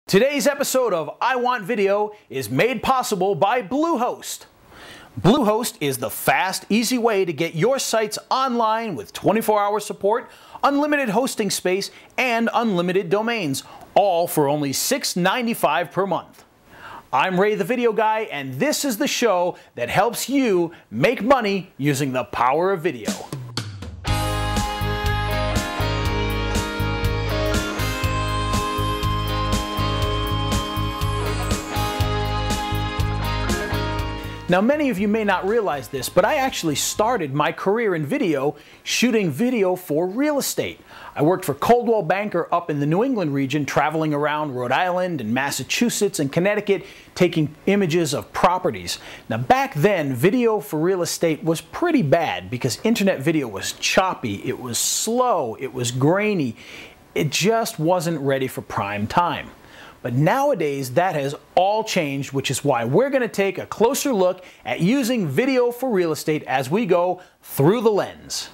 Today's episode of I Want Video is made possible by Bluehost. Bluehost is the fast, easy way to get your sites online with 24-hour support, unlimited hosting space, and unlimited domains, all for only $6.95 per month. I'm Ray the Video Guy, and this is the show that helps you make money using the power of video. Now, many of you may not realize this, but I actually started my career in video shooting video for real estate. I worked for Coldwell Banker up in the New England region, traveling around Rhode Island and Massachusetts and Connecticut, taking images of properties. Now, back then, video for real estate was pretty bad because internet video was choppy, it was slow, it was grainy. It just wasn't ready for prime time. But nowadays, that has all changed, which is why we're going to take a closer look at using video for real estate as we go through the lens.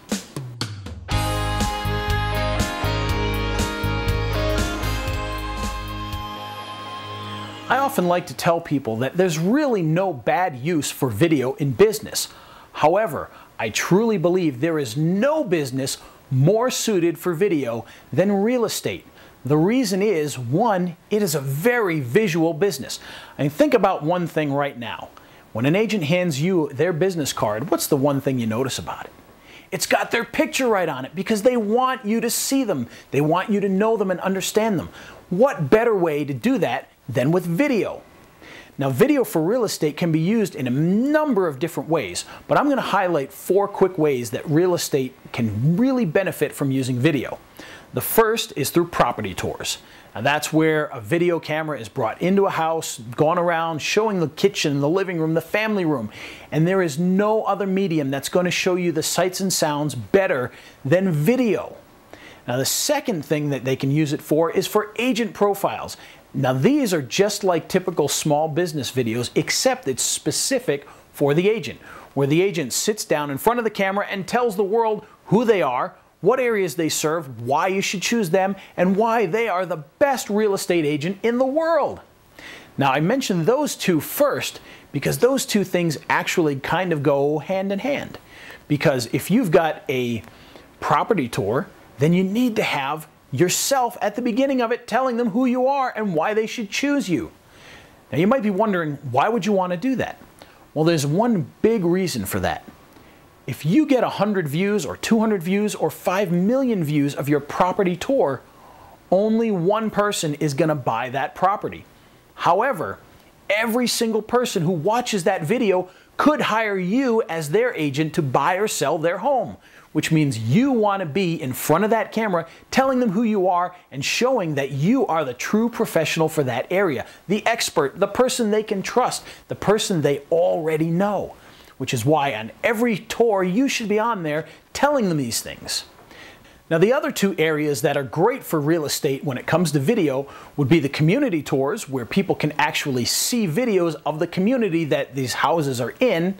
I often like to tell people that there's really no bad use for video in business. However, I truly believe there is no business more suited for video than real estate. The reason is, one, it is a very visual business. I mean, think about one thing right now. When an agent hands you their business card, what's the one thing you notice about it? It's got their picture right on it because they want you to see them. They want you to know them and understand them. What better way to do that than with video? Now, video for real estate can be used in a number of different ways, but I'm going to highlight 4 quick ways that real estate can really benefit from using video. The first is through property tours. Now, that's where a video camera is brought into a house, gone around, showing the kitchen, the living room, the family room, and there is no other medium that's going to show you the sights and sounds better than video. Now, the second thing that they can use it for is for agent profiles. Now, these are just like typical small business videos, except it's specific for the agent, where the agent sits down in front of the camera and tells the world who they are, what areas they serve, why you should choose them, and why they are the best real estate agent in the world. Now, I mentioned those two first because those two things actually kind of go hand in hand. Because if you've got a property tour, then you need to have yourself at the beginning of it telling them who you are and why they should choose you. Now, you might be wondering, why would you want to do that? Well, there's one big reason for that. If you get 100 views or 200 views or 5 million views of your property tour, only one person is going to buy that property. However, every single person who watches that video could hire you as their agent to buy or sell their home, which means you want to be in front of that camera telling them who you are and showing that you are the true professional for that area, the expert, the person they can trust, the person they already know. Which is why on every tour you should be on there telling them these things. Now, the other 2 areas that are great for real estate when it comes to video would be the community tours, where people can actually see videos of the community that these houses are in.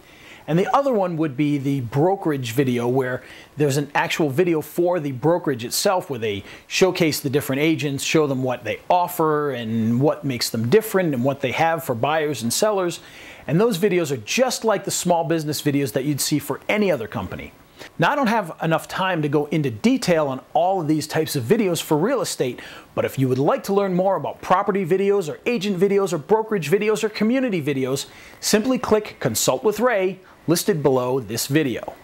And the other one would be the brokerage video, where there's an actual video for the brokerage itself, where they showcase the different agents, show them what they offer and what makes them different and what they have for buyers and sellers. And those videos are just like the small business videos that you'd see for any other company. Now, I don't have enough time to go into detail on all of these types of videos for real estate, but if you would like to learn more about property videos or agent videos or brokerage videos or community videos, simply click Consult with Ray, listed below this video.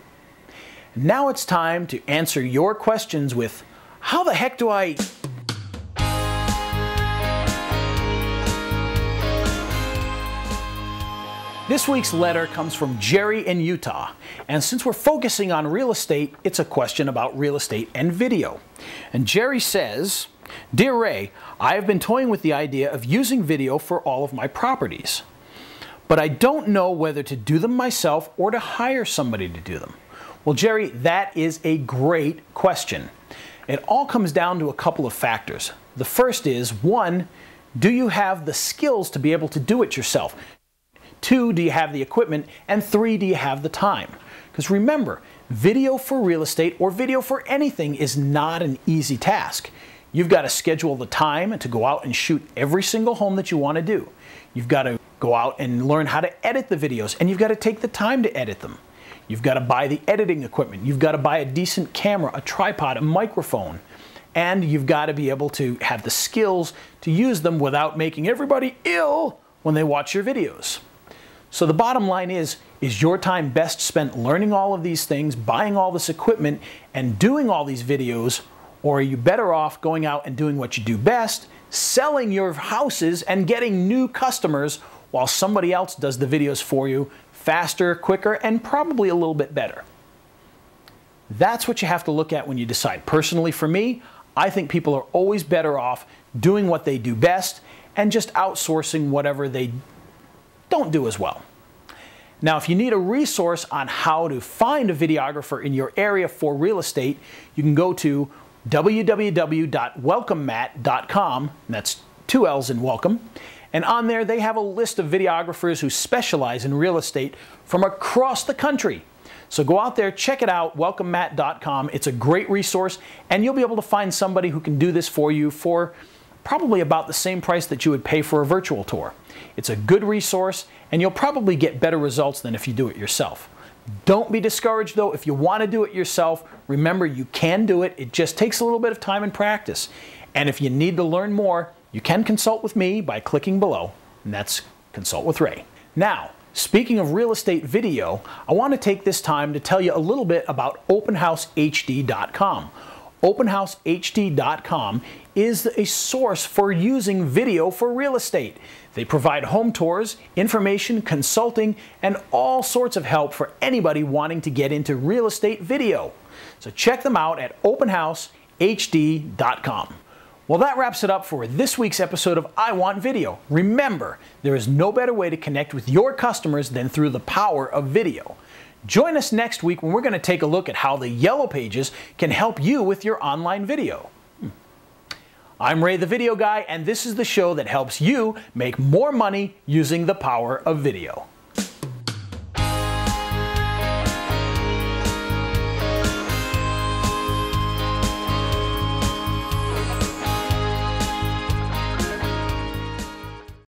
Now it's time to answer your questions with, how the heck do I... This week's letter comes from Jerry in Utah, and since we're focusing on real estate, it's a question about real estate and video. And Jerry says, "Dear Ray, I have been toying with the idea of using video for all of my properties, but I don't know whether to do them myself or to hire somebody to do them." Well, Jerry, that is a great question. It all comes down to a couple of factors. The first is, 1, do you have the skills to be able to do it yourself? 2, do you have the equipment? And 3, do you have the time? Because remember, video for real estate or video for anything is not an easy task. You've got to schedule the time to go out and shoot every single home that you want to do. You've got to go out and learn how to edit the videos, and you've got to take the time to edit them. You've got to buy the editing equipment. You've got to buy a decent camera, a tripod, a microphone, and you've got to be able to have the skills to use them without making everybody ill when they watch your videos. So the bottom line is your time best spent learning all of these things, buying all this equipment, and doing all these videos, or are you better off going out and doing what you do best, selling your houses and getting new customers while somebody else does the videos for you faster, quicker, and probably a little bit better? That's what you have to look at when you decide. Personally, for me, I think people are always better off doing what they do best and just outsourcing whatever they don't do as well. Now, if you need a resource on how to find a videographer in your area for real estate, you can go to www.welcomemat.com. That's 2 L's in welcome. And on there, they have a list of videographers who specialize in real estate from across the country. So go out there, check it out, welcomemat.com. It's a great resource, and you'll be able to find somebody who can do this for you for probably about the same price that you would pay for a virtual tour. It's a good resource, and you'll probably get better results than if you do it yourself. Don't be discouraged, though. If you want to do it yourself, remember you can do it. It just takes a little bit of time and practice. And if you need to learn more, you can consult with me by clicking below, and that's Consult with Ray. Now, speaking of real estate video, I want to take this time to tell you a little bit about OpenHouseHD.com. OpenHouseHD.com is a source for using video for real estate. They provide home tours, information, consulting, and all sorts of help for anybody wanting to get into real estate video. So check them out at OpenHouseHD.com. Well, that wraps it up for this week's episode of I Want Video. Remember, there is no better way to connect with your customers than through the power of video. Join us next week when we're going to take a look at how the Yellow Pages can help you with your online video. I'm Ray the Video Guy, and this is the show that helps you make more money using the power of video.